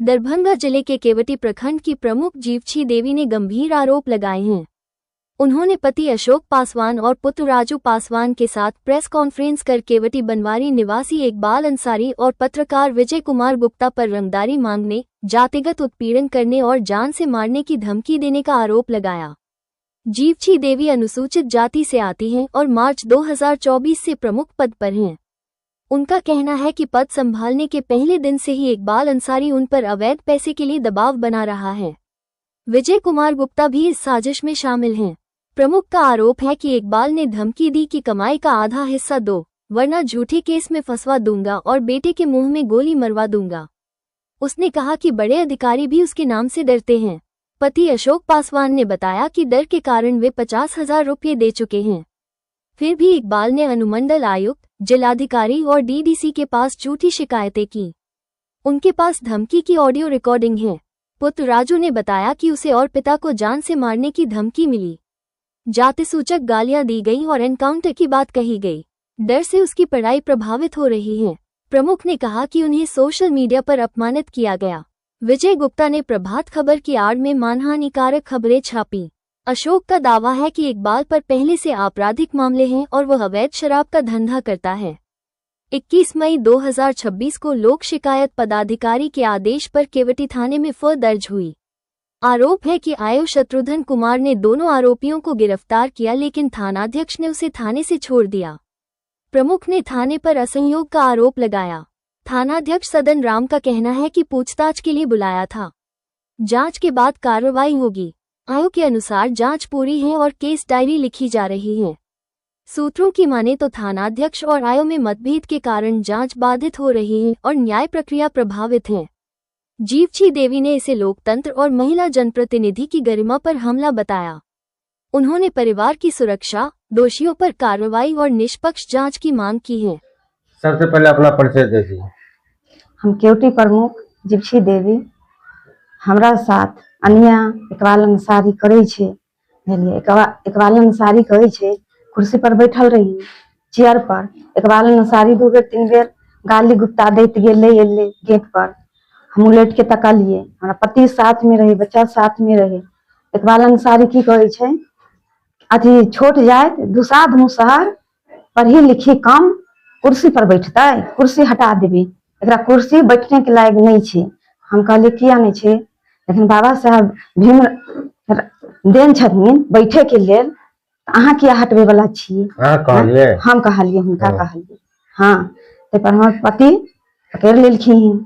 दरभंगा जिले के केवटी प्रखंड की प्रमुख जीवछी देवी ने गंभीर आरोप लगाए हैं। उन्होंने पति अशोक पासवान और पुत्र राजू पासवान के साथ प्रेस कॉन्फ्रेंस कर केवटी बनवारी निवासी इकबाल अंसारी और पत्रकार विजय कुमार गुप्ता पर रंगदारी मांगने, जातिगत उत्पीड़न करने और जान से मारने की धमकी देने का आरोप लगाया। जीवछी देवी अनुसूचित जाति से आती हैं और मार्च 2024 से प्रमुख पद पर हैं। उनका कहना है कि पद संभालने के पहले दिन से ही इकबाल अंसारी उन पर अवैध पैसे के लिए दबाव बना रहा है। विजय कुमार गुप्ता भी इस साजिश में शामिल हैं। प्रमुख का आरोप है कि इकबाल ने धमकी दी कि कमाई का आधा हिस्सा दो, वरना झूठे केस में फंसवा दूंगा और बेटे के मुंह में गोली मरवा दूंगा। उसने कहा कि बड़े अधिकारी भी उसके नाम से डरते हैं। पति अशोक पासवान ने बताया कि डर के कारण वे 50,000 रुपये दे चुके हैं। फिर भी इकबाल ने अनुमंडल आयुक्त, जिलाधिकारी और डीडीसी के पास झूठी शिकायतें की। उनके पास धमकी की ऑडियो रिकॉर्डिंग है। पुत्र राजू ने बताया कि उसे और पिता को जान से मारने की धमकी मिली। जातिसूचक गालियां दी गई और एनकाउंटर की बात कही गई। डर से उसकी पढ़ाई प्रभावित हो रही है। प्रमुख ने कहा कि उन्हें सोशल मीडिया पर अपमानित किया गया। विजय गुप्ता ने प्रभात खबर की आड़ में मानहानिकारक खबरें छापी। अशोक का दावा है कि इकबाल पर पहले से आपराधिक मामले हैं और वह अवैध शराब का धंधा करता है। 21 मई 2026 को लोक शिकायत पदाधिकारी के आदेश पर केवटी थाने में एफआईआर दर्ज हुई। आरोप है कि आयो शत्रुघ्न कुमार ने दोनों आरोपियों को गिरफ्तार किया, लेकिन थानाध्यक्ष ने उसे थाने से छोड़ दिया। प्रमुख ने थाने पर असहयोग का आरोप लगाया। थानाध्यक्ष सदन राम का कहना है कि पूछताछ के लिए बुलाया था। जांच के बाद कार्रवाई होगी। आयोग के अनुसार जांच पूरी है और केस डायरी लिखी जा रही है। सूत्रों की माने तो थानाध्यक्ष और आयोग में मतभेद के कारण जांच बाधित हो रही है और न्याय प्रक्रिया प्रभावित है। जीवछी देवी ने इसे लोकतंत्र और महिला जनप्रतिनिधि की गरिमा पर हमला बताया। उन्होंने परिवार की सुरक्षा, दोषियों पर कार्रवाई और निष्पक्ष जांच की मांग की है। सबसे पहले अपना परिचय दीजिए। हम केवटी प्रमुख जीवछी देवी, हमरा साथ अन्य इकबाल अंसारी करे छे। इकबाल अंसारी कहे छे कुर्सी पर बैठल रही चेयर पर। इकबाल अंसारी 2 बेर 3 बेर गाली गुप्ता दैत गेले गेट पर। हम उलट के तकलिए, हमारा पति साथ में रहे, बच्चा साथ में रहे। इकबाल अंसारी की कहे छे अथी छोट जात दुसाध मुसहर पढ़ी लिखी कम कुर्सी पर बैठता है, कुर्सी हटा देवी, एकरा कुर्सी बैठने के लायक नहीं छे। हम कहले किया नहीं छे, लेकिन बाबा साहब भीम देन छथिन बैठे के लेल, अहाँ किया हटबे वाला छी? हम कहलिए हुनका कहलिए। हाँ, ते पर हमर पति पकड़ लेलखिन।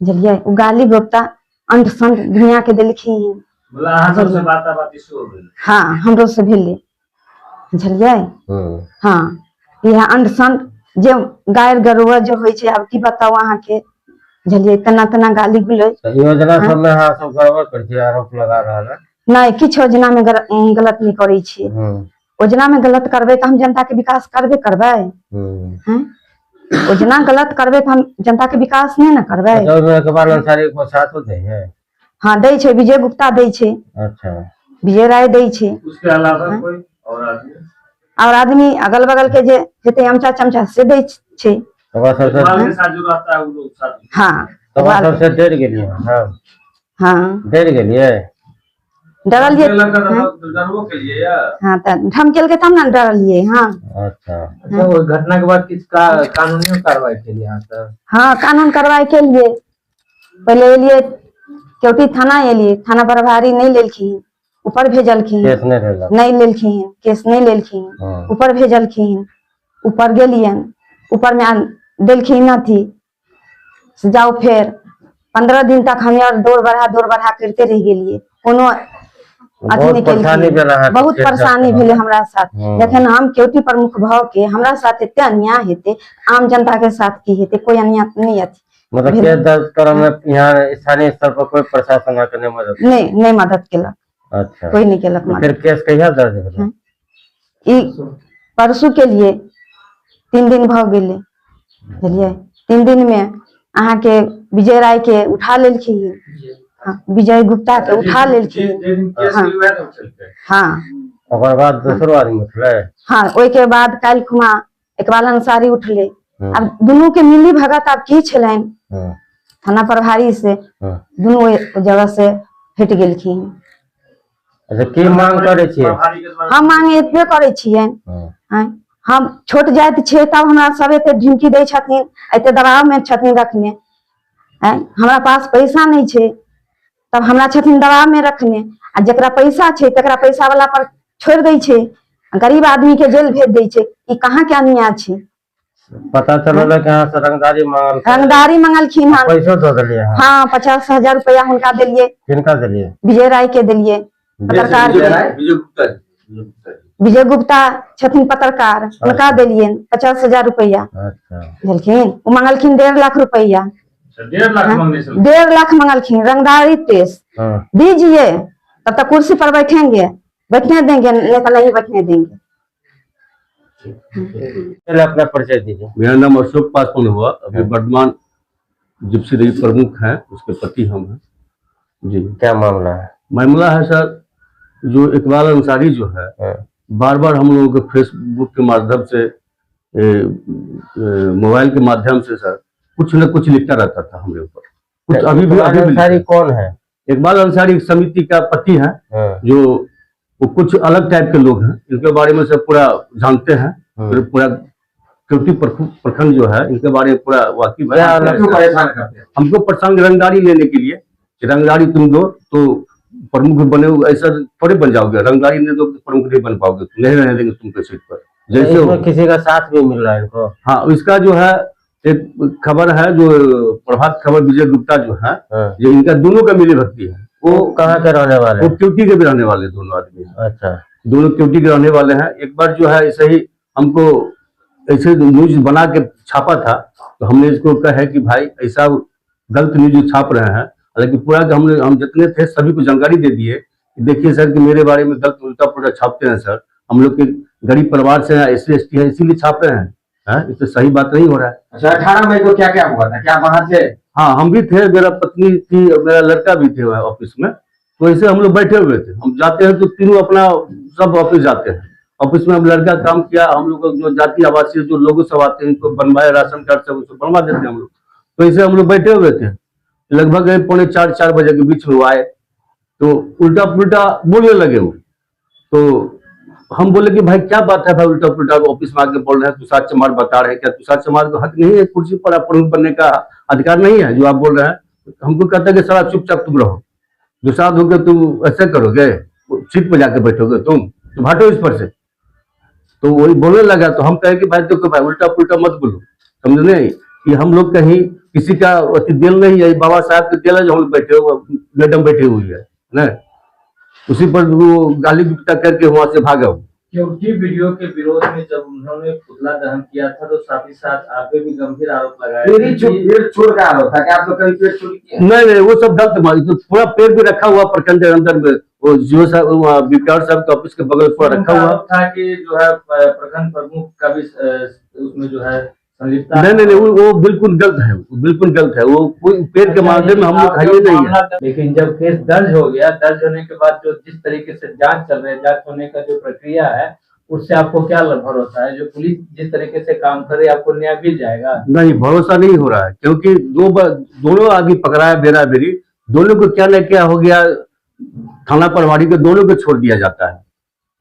बुझलिए, उ गाली गुप्ता अंत संत दुनिया के देलखिन। बोला अहाँ सब से बात शुरू भेल। हाँ, हमरो से भेले। बुझलिए। हाँ, यह अंत संत जे गायर गरुआ जो होय छे, अब की बताओ अहाँ के। बुझलिए, तना गाली गुलोज योजना सब में हां सब गड़बड़ कर के आरोप लगा रहल है। नहीं, किछ योजना में गलत नहीं करे छी। योजना में गलत करबे तो हम जनता के विकास करबे करबे। हैं, योजना गलत करबे तो हम जनता के विकास नहीं ना करबे। इकबाल अंसारी को साथ होते हैं। हाँ, दै छे, विजय गुप्ता दै छे। अच्छा, विजय राय दै छे। उसके अलावा कोई और आदमी अगल बगल के जे जते अमचा चमचा से दै छे। तबा सबसे साथ जो रहता है वो लोग साथ। हाँ, तबा सबसे डर गेलिए। हाँ, डर गेलिए, डरलिए डरबो के लिए या। हाँ, त धमकेल के तब ना डरलिए। हाँ, अच्छा, वो घटना के बाद किस का कानूनी कार्रवाई के लिए यहाँ सर? हाँ, कानून कार्रवाई के लिए पहले एलिए केवटी थाना, एलिए थाना प्रभारी नहीं लेलखिन, ऊपर भेजलखिन। नहीं लेलखिन, केस नहीं लेलखिन, ऊपर भेजलखिन। ऊपर गेलियन, ऊपर में देलखिन अथी जाओ। फिर 15 दिन तक हम यार दौड़ बढ़ा करते रह गेलिए। कोनो अथी नहीं केलखिन। बहुत परेशानी भेले हमरा साथ। लेकिन हम केवटी प्रमुख भाव के हमरा साथ एते अन्याय हेते, आम जनता के साथ की हेते? कोई अन्याय नहीं अथी। मतलब केस दर्ज करने में यहाँ स्थानीय स्तर पर कोई प्रशासन आके नहीं मदद केलक। अच्छा, कोई नहीं केलक। फिर केस कहिया दर्ज भेल? परसू के लिए 3 दिन भ गेले। बुझलिए, 3 दिन में अहाँ के विजय राय के उठा लेलखिन। हाँ, विजय गुप्ता के उठा लेलखिन। हाँ, ओकर बाद दूसरो आदमी उठले। हाँ, ओइ के बाद काल खुमा इकबाल अंसारी उठले। अब दोनों के मिली भगत अब की छलेन? थाना प्रभारी से हाँ। दोनों जगह से हट गेलखिन। अच्छा की मांग करे छियै? हम मांग एतबे करे छियै, हाँ। हम छोट जाति छियै तब हमरा सब एते धमकी दै छथिन, एते दबाव में छथिन रखने हैं। हमरा पास पैसा नहीं छै तब हमरा छथिन दबाव में रखने, आ जकरा पैसा छै तकरा पैसा वाला पर छोड़ दै छै, गरीब आदमी के जेल भेज दै छै। ई कहाँ के अन्याय छै? पता चलल कि यहाँ से रंगदारी मांगल, रंगदारी मंगलखिन हन। पैसो दे देलिए? हाँ 50,000 रुपया हुनका दिलिए। किनका दिलिए? विजय राय के दिलिए, पत्रकार के। विजय गुप्ता छथिन पत्रकार, उनका दिलिए 50,000 रुपया। अच्छा दिलखिन, वो मंगलखिन 1.5 लाख रुपया। 1.5 लाख मांगने से 1.5 लाख मंगलखिन रंगदारी टेस्ट हाँ। दीजिए तब तक कुर्सी पर बैठेंगे, बैठने देंगे, नहीं तो नहीं बैठने देंगे। पहले अपना परिचय दीजिए। मेरा नाम अशोक पासवान हुआ, अभी वर्तमान जिप्सी देवी प्रमुख हैं, उसके पति हम हैं जी। क्या मामला है? मामला है सर, जो इकबाल अंसारी जो है हाँ। बार बार हम लोगों के फेसबुक के माध्यम से, मोबाइल के माध्यम से सर कुछ न कुछ लिखता रहता था हमारे ऊपर। कुछ अभी भी अंसारी कौन है? इकबाल अंसारी एक समिति का पति है, हाँ। जो वो कुछ अलग टाइप के लोग हैं, इनके बारे में सब पूरा जानते हैं। फिर पूरा केवटी प्रखंड जो है इनके बारे में पूरा वाकिफ है। हमको परेशान रंगदारी लेने के लिए, रंगदारी तुम दो तो प्रमुख बने, ऐसा थोड़े बन जाओगे, रंगदारी नहीं दो तो प्रमुख नहीं बन पाओगे, नहीं रहने देंगे तुमको सीट पर। जैसे इसमें किसी का साथ भी मिल रहा है इनको? हाँ, इसका जो है एक खबर है, जो प्रभात खबर विजय गुप्ता जो है, हाँ। ये इनका दोनों का मिली भक्ति है। वो कहाँ के रहने वाले? वो केवटी के भी रहने वाले दोनों आदमी। अच्छा, दोनों केवटी के रहने वाले हैं। एक बार जो है ऐसे ही हमको ऐसे न्यूज बना के छापा था, तो हमने इसको कहा कि भाई ऐसा गलत न्यूज छाप रहे हैं। हालांकि पूरा हम जितने थे सभी को जानकारी दे दिए कि देखिए सर कि मेरे बारे में गलत उल्टा पुल्टा छापते हैं सर, हम लोग के गरीब परिवार से SC ST है इसीलिए छाप रहे हैं। ये तो सही बात नहीं हो रहा है। अच्छा, 18 मई को क्या क्या हुआ था? क्या वहां से? हाँ, हम भी थे, मेरा पत्नी थी, मेरा लड़का भी थे ऑफिस में। तो ऐसे हम लोग बैठे हुए थे, हम जाते हैं तो तीनों अपना सब ऑफिस जाते हैं। ऑफिस में हम लड़का काम किया, हम लोग जो जाति आवासीय जो लोग सब आते हैं इनको बनवाए, राशन कार्ड सब उसको बनवा देते हैं हम लोग। तो ऐसे हम लोग बैठे हुए थे, लगभग 3:45-4 बजे के बीच में वो आए, तो उल्टा पुल्टा बोलने लगे वो। तो हम बोले कि भाई क्या बात है भाई, उल्टा पुल्टा ऑफिस में आके बोल रहे हैं, तुषार चमार बता रहे हैं। क्या तुषार चमार को हक नहीं है कुर्सी पर प्रमुख बनने का? अधिकार नहीं है जो आप बोल रहे हैं? हमको कहता है कि सारा चुपचाप तुम रहो, जो साथ होकर तुम ऐसे करोगे, सीट पर जाके बैठोगे तुम हटो इस पर से। तो वही बोलने लगा, तो हम कहे कि भाई देखो भाई उल्टा पुल्टा मत बोलो, समझ नहीं कि हम लोग कहीं किसी का अति दिल नहीं है, बाबा साहब के दिल है जो हम बैठे हुए, मैडम बैठी हुई है ना, उसी पर वो गाली गुप्ता करके वहां से भागा। केवटी वीडियो के विरोध में जब उन्होंने पुतला दहन किया था तो साथ ही साथ आप पे भी गंभीर आरोप लगाया। पेड़ छोड़ का आरोप था कि आप लोग कहीं पेड़ चोरी किया? नहीं, वो सब गलत मानी। तो पूरा पेड़ भी रखा हुआ प्रखंड के अंदर में, वो जियो साहब बीपीआर साहब के ऑफिस के बगल पर रखा हुआ था कि जो है प्रखंड प्रमुख का भी उसमें जो है संलिप्तता। नहीं, वो बिल्कुल गलत है, बिल्कुल गलत है। वो कोई पेड़ के माध्यम में हम लोग खाइए नहीं है। लेकिन जब केस दर्ज हो गया, दर्ज होने के बाद जो जिस तरीके से जांच चल रही है, जांच होने का जो प्रक्रिया है, उससे आपको क्या भरोसा है? जो पुलिस जिस तरीके से काम करे आपको न्याय मिल जाएगा? नहीं, भरोसा नहीं हो रहा है, क्योंकि दोनों आदमी पकड़ाया बेरा बेरी, दोनों को क्या न क्या हो गया, थाना प्रभारी को दोनों को छोड़ दिया जाता है।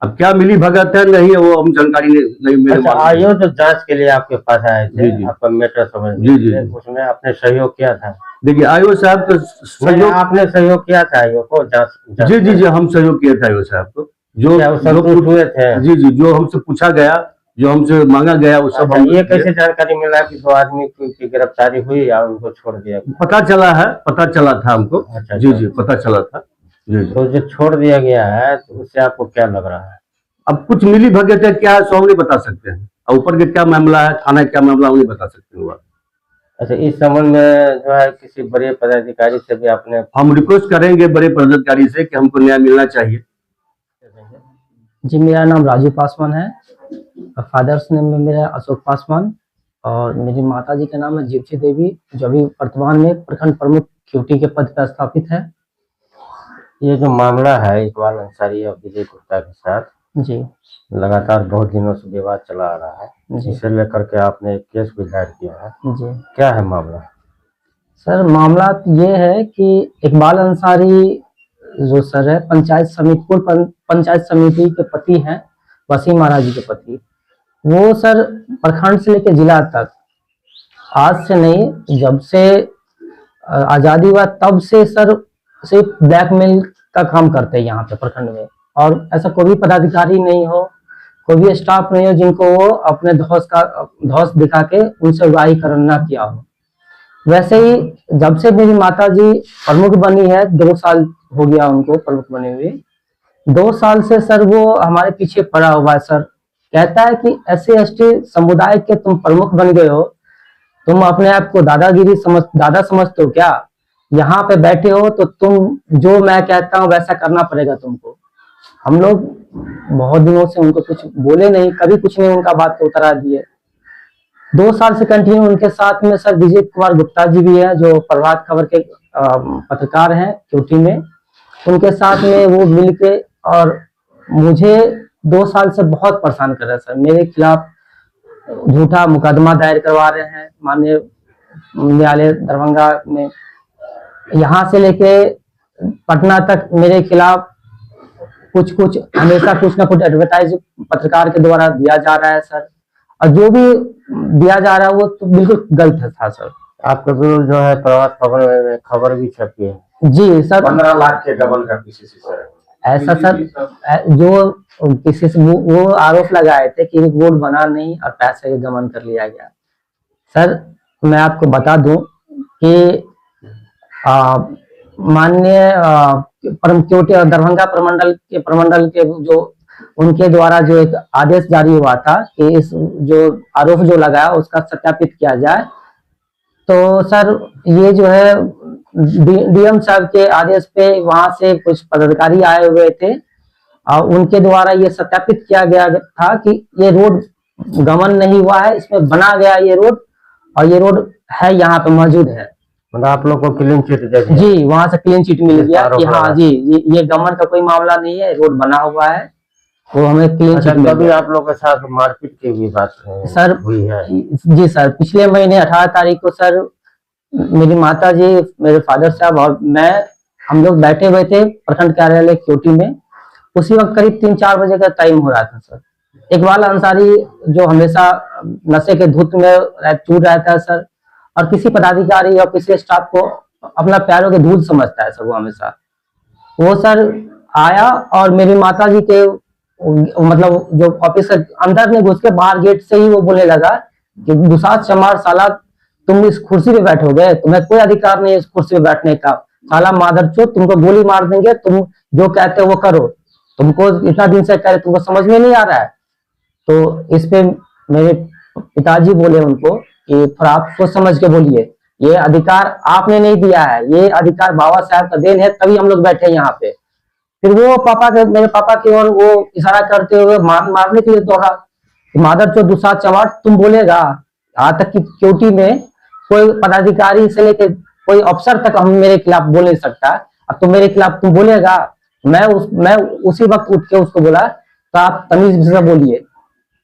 अब क्या मिली भगत है नहीं है वो हम जानकारी नहीं मेरे। अच्छा, आइयो जो जांच के लिए आपके पास आए थे, जी। आपका मैटर समझ जी। उसमें आपने सहयोग किया था? देखिए आयो साहब तो सहयोग, आपने सहयोग किया था आइयो को जांच? जी, हम सहयोग किया था आयो साहब को। जो हुए थे? जी, जो हमसे पूछा गया, जो हमसे मांगा गया, वो सब। ये कैसे जानकारी मिला कि 2 आदमी की गिरफ्तारी हुई और उनको छोड़ दिया? पता चला था हमको। अच्छा, जी, पता चला था जी। तो जो छोड़ दिया गया है तो उससे आपको क्या लग रहा है? अब कुछ मिली भगत है क्या, सौ नहीं बता सकते हैं, और ऊपर के क्या मामला है, थाना क्या मामला, वो नहीं बता सकते हुआ। अच्छा, इस संबंध में जो है किसी बड़े पदाधिकारी से भी आपने? हम रिक्वेस्ट करेंगे बड़े पदाधिकारी से कि हमको न्याय मिलना चाहिए। जी, मेरा नाम राजू पासवान है, फादर्स नेम में मेरा अशोक पासवान, और मेरी माता जी का नाम है जिप्सी देवी, जो अभी वर्तमान में प्रखंड प्रमुख केवटी के पद पर स्थापित है। ये जो मामला है इकबाल अंसारी और विजय गुप्ता के साथ, जी, लगातार बहुत दिनों से विवाद चला आ रहा है, जी, इसे लेकर के आपने एक केस भी दायर किया है, जी। क्या है मामला? सर मामला ये है कि इकबाल अंसारी जो सर है पंचायत समिति के पति हैं, वसीम महाराज जी के पति। वो सर प्रखंड से लेकर जिला तक आज से नहीं, जब से आजादी हुआ तब से सर सिर्फ ब्लैकमेल का काम करते हैं यहाँ पे प्रखंड में। और ऐसा कोई भी पदाधिकारी नहीं हो, कोई भी स्टाफ नहीं हो जिनको वो अपने धौस दिखा के उनसे उगाही करना किया हो। वैसे ही जब से मेरी माता जी प्रमुख बनी है, 2 साल हो गया उनको प्रमुख बने हुए, 2 साल से सर वो हमारे पीछे पड़ा हुआ है। सर कहता है कि SC/ST समुदाय के तुम प्रमुख बन गए हो, तुम अपने आप को दादा समझते हो क्या? यहाँ पे बैठे हो तो तुम जो मैं कहता हूँ वैसा करना पड़ेगा तुमको। हम लोग बहुत दिनों से उनको कुछ बोले नहीं, कभी कुछ नहीं उनका बात को उतरा दिए। 2 साल से कंटिन्यू उनके साथ में सर विजय कुमार गुप्ता जी भी है, जो प्रभात खबर के पत्रकार हैं क्यूटी में। उनके साथ में वो मिलके और मुझे 2 साल से बहुत परेशान कर रहे हैं सर। मेरे खिलाफ झूठा मुकदमा दायर करवा रहे हैं माननीय न्यायालय दरभंगा में। यहाँ से लेके पटना तक मेरे खिलाफ कुछ हमेशा कुछ ना कुछ एडवर्टाइज पत्रकार के द्वारा दिया जा रहा है सर। और जो भी दिया जा रहा है वो तो बिल्कुल गलत था सर। आपके विरुद्ध जो है प्रभात खबर में खबर भी छपी है। जी सर, 15 लाख के गबन का किसी से सर ऐसा सर जो किसी से वो आरोप लगाए थे कि रोड बना नहीं और पैसे गबन कर लिया गया। सर मैं आपको बता दूं कि माननीय दरभंगा प्रमंडल के जो उनके द्वारा जो एक आदेश जारी हुआ था कि इस जो आरोप जो लगाया उसका सत्यापित किया जाए, तो सर ये जो है DM साहब के आदेश पे वहां से कुछ पदाधिकारी आए हुए थे और उनके द्वारा ये सत्यापित किया गया था कि ये रोड गमन नहीं हुआ है, इसमें बना गया ये रोड और ये रोड है यहाँ पे मौजूद है। मतलब आप लोग को क्लीन चिट दे दिया? जी, वहां से क्लीन चिट मिल गया कि हाँ जी ये गमन का कोई मामला नहीं है, रोड बना हुआ है, वो हमें क्लीन चिट मिल गया। आप लोग के साथ मारपीट की भी बात सर हुई है? जी सर, पिछले महीने 18 तारीख को सर मेरी माता जी, मेरे फादर साहब और मैं, हम लोग बैठे हुए थे प्रखंड कार्यालय क्यूटी में। उसी वक्त करीब 3-4 बजे का टाइम हो रहा था सर। इकबाल अंसारी जो हमेशा नशे के धुत में चूर रहता है सर, और किसी पदाधिकारी या किसी स्टाफ को अपना पैरों के धूल समझता है सर। वो हमेशा वो सर आया और मेरी माता जी के मतलब जो ऑफिस अंदर ने घुस के बाहर गेट से ही वो बोलने लगा कि दुसाद चमार साला तुम इस कुर्सी पे बैठोगे, तुम्हें कोई अधिकार नहीं है इस कुर्सी पे बैठने का, साला मादरचोद, तुमको गोली मार देंगे, तुम जो कहते हो वो करो, तुमको इतना दिन से कह रहे तुमको समझ में नहीं आ रहा है। तो इस पे मेरे पिताजी बोले उनको कि थोड़ा आप सोच समझ के बोलिए, ये अधिकार आपने नहीं दिया है, ये अधिकार बाबा साहब का देन है, तभी हम लोग बैठे हैं यहाँ पे। फिर वो मेरे पापा की ओर वो इशारा करते हुए मारने के लिए दौड़ा, मादरचोद दुसाद चमार तुम बोलेगा। यहाँ तक कि क्यूटी में कोई पदाधिकारी से लेके कोई अफसर तक हम मेरे खिलाफ बोल नहीं सकता, अब तुम मेरे खिलाफ तुम बोलेगा। मैं उसी वक्त उठ के उसको बोला तो आप तमीज से बोलिए,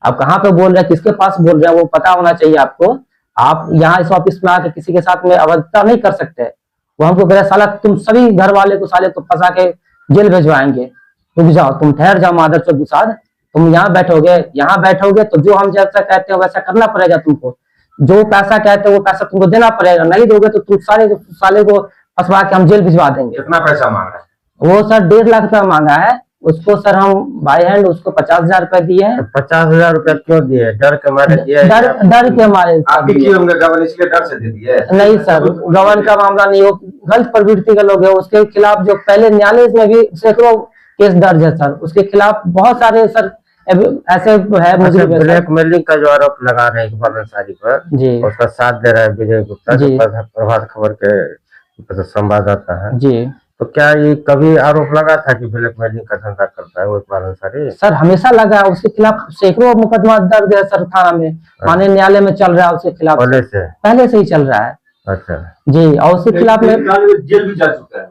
आप कहाँ पे बोल रहे हैं, किसके पास बोल रहे हैं, वो पता होना चाहिए आपको। आप यहाँ इस ऑफिस में आके किसी के साथ में अभद्रता नहीं कर सकते। वो हमको कह रहा साला तुम सभी घर वाले को साले को फंसा के जेल भिजवाएंगे, रुक जाओ, तुम ठहर जाओ मादरचोद दुसाद, तुम यहाँ बैठोगे तो जो हम जैसा कहते हैं वैसा करना पड़ेगा तुमको, जो पैसा कहते हैं वो पैसा तुमको देना पड़ेगा, नहीं दोगे तो तुम साले को फंसवा के हम जेल भिजवा देंगे। कितना पैसा मांगा है? वो सर 1.5 लाख रुपया मांगा है उसको सर, हम बाय हैंड उसको 50,000 रुपए दिए हैं। 50,000 रुपया क्यों दिए? डर के मारे दिए? डर के मारे आप भी किए होंगे गबन, इसलिए डर से दे दिए? नहीं सर, गबन का मामला नहीं, वो गलत प्रवृत्ति के लोग है, उसके खिलाफ जो पहले न्यायालय में भी सैकड़ों केस दर्ज है सर, उसके खिलाफ बहुत सारे सर ऐसे है। मुझे ब्लैकमेलिंग का जो आरोप लगा रहे हैं इकबाल अंसारी पर जी, उसका साथ दे रहा है विजय गुप्ता जो प्रभात खबर के संवाददाता है जी। तो क्या ये कभी आरोप लगा था कि ब्लैकमेलिंग का धंधा करता है वो इकबाल अंसारी? सर हमेशा लगा, उसके खिलाफ सैकड़ों मुकदमा दर्ज है सर थाना में, माननीय न्यायालय में चल रहा है उसके खिलाफ, पहले से ही चल रहा है। अच्छा जी, और उसके खिलाफ में जेल भी जा चुका है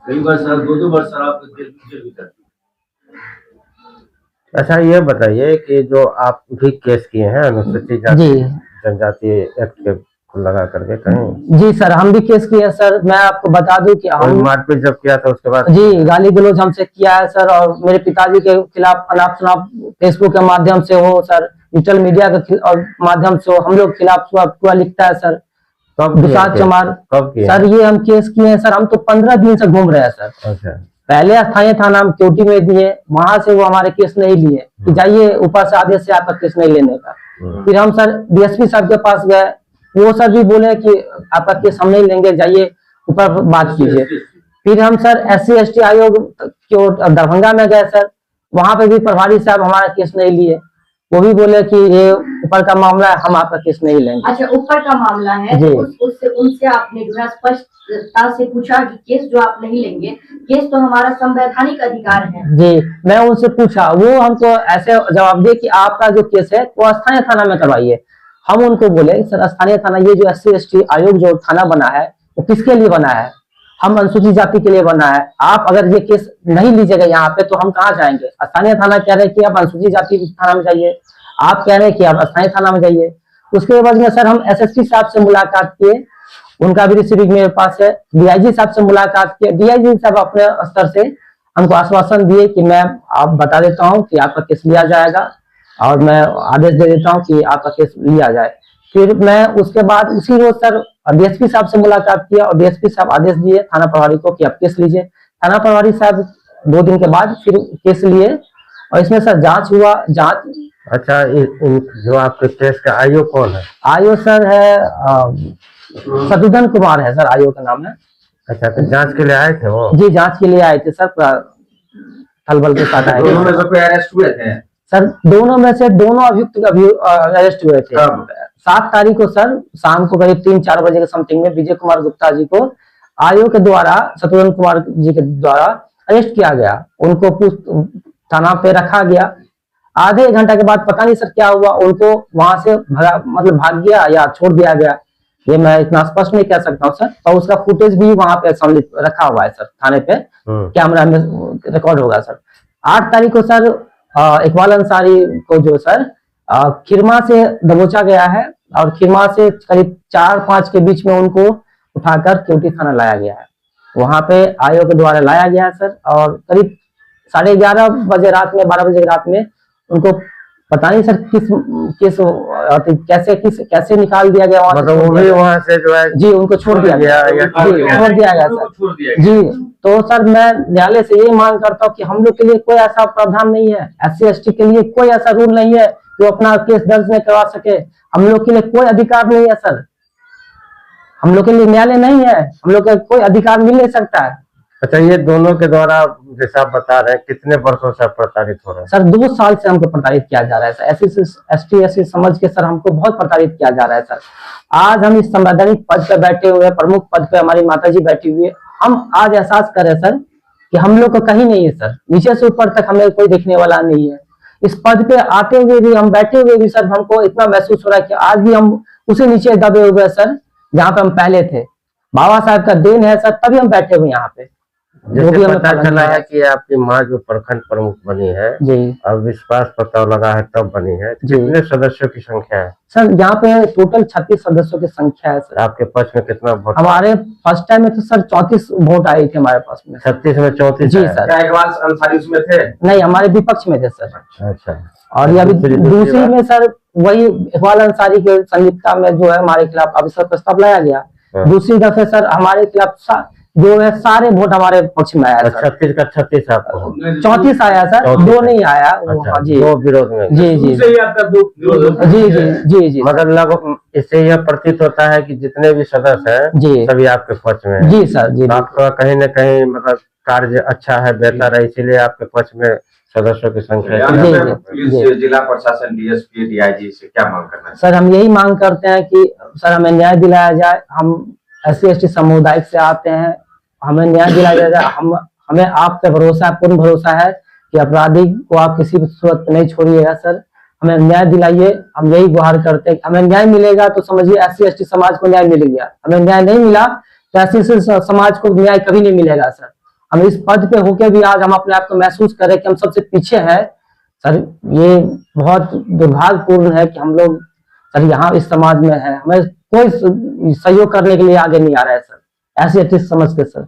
कई बार सर, 2-2 बार शराब जेल भी जा। अच्छा ये बताइए कि जो आप भी केस किए हैं अनुसूचित जाति जनजाति एक्ट के लगा करके कहीं जी सर, हम भी केस किए हैं सर। मैं आपको बता दूं कि कोई हम मारपीट जब किया था उसके बाद जी गाली गलौज हमसे किया है सर, और मेरे पिताजी के खिलाफ अनाप शनाप फेसबुक के माध्यम से हो सर, डिजिटल मीडिया के और माध्यम से हो, हम लोग खिलाफ पूरा लिखता है सर। कब किया दुसाध केस? चमार कब किया? सर, ये हम केस किए हैं सर। हम तो 15 दिन से घूम रहे हैं सर। अच्छा। पहले स्थानीय थाना हम केवटी में दिए, वहां से वो हमारे केस नहीं लिए कि जाइए ऊपर से आदेश से आपका केस नहीं लेने का। फिर हम सर डीएसपी साहब के पास गए, वो सर भी बोले कि आपका केस हम नहीं लेंगे, जाइए ऊपर बात कीजिए। फिर हम सर SC/ST आयोग के दरभंगा में गए सर, वहां पे भी प्रभारी साहब हमारा केस नहीं लिए, वो भी बोले कि ये ऊपर का मामला है, हम आपका केस नहीं लेंगे। अच्छा, ऊपर का मामला है जी। तो उससे उनसे आपने जो है स्पष्टता से पूछा कि केस जो आप नहीं लेंगे, केस तो हमारा संवैधानिक अधिकार है। जी, मैं उनसे पूछा, वो हमको ऐसे जवाब दिए कि आपका जो केस है वो स्थानीय थाना में करवाइए। हम उनको बोले सर स्थानीय थाना, ये जो SC/ST आयोग जो थाना बना है वो किसके लिए बना है? हम अनुसूचित जाति के लिए बना है। आप अगर ये केस नहीं लीजिएगा यहाँ पे तो हम कहाँ जाएंगे? स्थानीय थाना कह रहे हैं कि आप अनुसूचित जाति थाना में जाइए, आप कह रहे हैं कि आप स्थानीय थाना में जाइए। उसके बाद में सर हम SSP साहब से मुलाकात किए, उनका भी रिसीविंग मेरे पास है। DIG साहब से मुलाकात किए, DIG साहब अपने स्तर से हमको आश्वासन दिए कि मैं आप बता देता हूँ कि आपका केस लिया जाएगा, और मैं आदेश दे देता हूँ कि आपका केस लिया जाए। फिर मैं उसके बाद उसी रोज सर DSP साहब से मुलाकात किया, और DSP साहब आदेश दिए थाना प्रभारी को कि आप केस लीजिए। थाना प्रभारी साहब 2 दिन के बाद फिर केस लिए, और इसमें सर जांच हुआ। जांच अच्छा, जो आपके केस का आयोग कौन है? आयोग सर है शत्रुघ्न कुमार है सर, आयोग का नाम है। अच्छा, तो जांच के लिए आए थे वो? जी, जांच के लिए आए थे सर, थलबल के साथ आए थे। दोनों में से कोई अरेस्ट हुए थे? सर दोनों में से दोनों अभियुक्त अरेस्ट हुए थे। कब? 7 तारीख को सर शाम को करीब 3-4 बजे के समथिंग में विजय कुमार गुप्ता जी को आयोग के द्वारा, शत्रुघ्न कुमार जी के द्वारा अरेस्ट किया गया। उनको थाना पे रखा गया। आधे घंटा के बाद पता नहीं सर क्या हुआ, उनको वहां से भाग गया या छोड़ दिया गया, ये मैं इतना स्पष्ट नहीं कह सकता हूँ सर। और उसका फुटेज भी वहां पे सम्मिलित रखा हुआ है सर, थाने पे कैमरा में रिकॉर्ड होगा सर। 8 तारीख को सर इकबाल अंसारी को जो सर खिरमा से दबोचा गया है, और खिरमा से करीब 4-5 के बीच में उनको उठाकर केवटी थाना लाया गया है। वहां पे आयोग के द्वारा लाया गया है सर, और करीब 11:30 बजे रात में, 12 बजे रात में उनको पता नहीं सर कैसे निकाल दिया गया वहां, मतलब वो भी वहां से जो है जी उनको छोड़ दिया गया, छोड़ दिया गया सर जी। तो सर मैं न्यायालय से यही मांग करता हूँ कि हम लोग के लिए कोई ऐसा प्रावधान नहीं है, SC/ST के लिए कोई ऐसा रूल नहीं है जो अपना केस दर्ज नहीं करवा सके। हम लोग के लिए कोई अधिकार नहीं है सर, हम लोग के लिए न्यायालय नहीं है, हम लोग का कोई अधिकार मिल नहीं सकता है। अच्छा, ये दोनों के द्वारा जैसा आप बता रहे हैं, कितने वर्षों से प्रताड़ित हो रहे हैं? सर 2 साल से हमको प्रताड़ित किया जा रहा है सर, SC/ST समझ के सर हमको बहुत प्रताड़ित किया जा रहा है सर। आज हम इस संवैधानिक पद पे बैठे हुए, प्रमुख पद पे हमारी माताजी बैठी हुई है, हम आज एहसास कर रहे हैं सर कि हम लोग को कहीं नहीं है सर, नीचे से ऊपर तक हमें कोई देखने वाला नहीं है। इस पद पे आते हुए भी, हम बैठे हुए भी सर हमको इतना महसूस हो रहा है कि आज भी हम उसी नीचे दबे हुए सर जहाँ पे हम पहले थे। बाबा साहब का देन है सर, तभी हम बैठे हुए यहाँ पे। जैसे पता चला है कि आपकी माँ जो प्रखंड प्रमुख बनी है जी, अब विश्वास पता लगा है तब बनी है, कितने सदस्यों की संख्या है सर? यहाँ पे टोटल 36 सदस्यों की संख्या है सर। आपके पक्ष में कितना वोट? हमारे फर्स्ट टाइम में तो सर 34 वोट आई थे हमारे पास में। 36 में 34 जी है। सर। क्या इकबाल अंसारी उसमें थे? नहीं, हमारे विपक्ष में थे सर। अच्छा, और ये अभी दूसरी बात? में सर वही इकबाल अंसारी के संलिप्तता में जो है हमारे खिलाफ अभिषेक प्रस्ताव लाया गया। दूसरी दफे सर हमारे खिलाफ जो है सारे वोट हमारे पक्ष में आया। 36 का 36 आपको? 34 आया सर, 2 नहीं आया। अच्छा, जी, 2 विरोध में? जी जी जी जी जी। मतलब लगभग इससे यह प्रतीत होता है कि जितने भी सदस्य हैं जी सभी आपके पक्ष में हैं। जी सर जी। आपका कहीं न कहीं मतलब कार्य अच्छा है, बेहतर है, इसीलिए आपके पक्ष में सदस्यों की संख्या है। पुलिस, जिला प्रशासन, DSP, DIG से क्या मांग करना है? सर हम यही मांग करते हैं कि सर हमें न्याय दिलाया जाए। हम SC/ST समुदाय से आते हैं, हमें न्याय दिलाया जाए। हमें आप पे भरोसा है, पूर्ण भरोसा है कि अपराधी को आप किसी भी सूरत में नहीं छोड़िएगा सर। हमें न्याय दिलाइए, हम यही गुहार करते हैं। हमें न्याय मिलेगा तो समझिए SC/ST समाज को न्याय मिल गया, हमें न्याय नहीं मिला तो SC/ST समाज को न्याय कभी नहीं मिलेगा सर। हम इस पद पे होके भी आज हम अपने आप को महसूस करें कि हम सबसे पीछे हैं सर। ये बहुत दुर्भाग्यपूर्ण है कि हम लोग सर यहाँ इस समाज में है, हमें कोई सहयोग करने के लिए आगे नहीं आ रहा है सर, ऐसी चीज समझ के सर।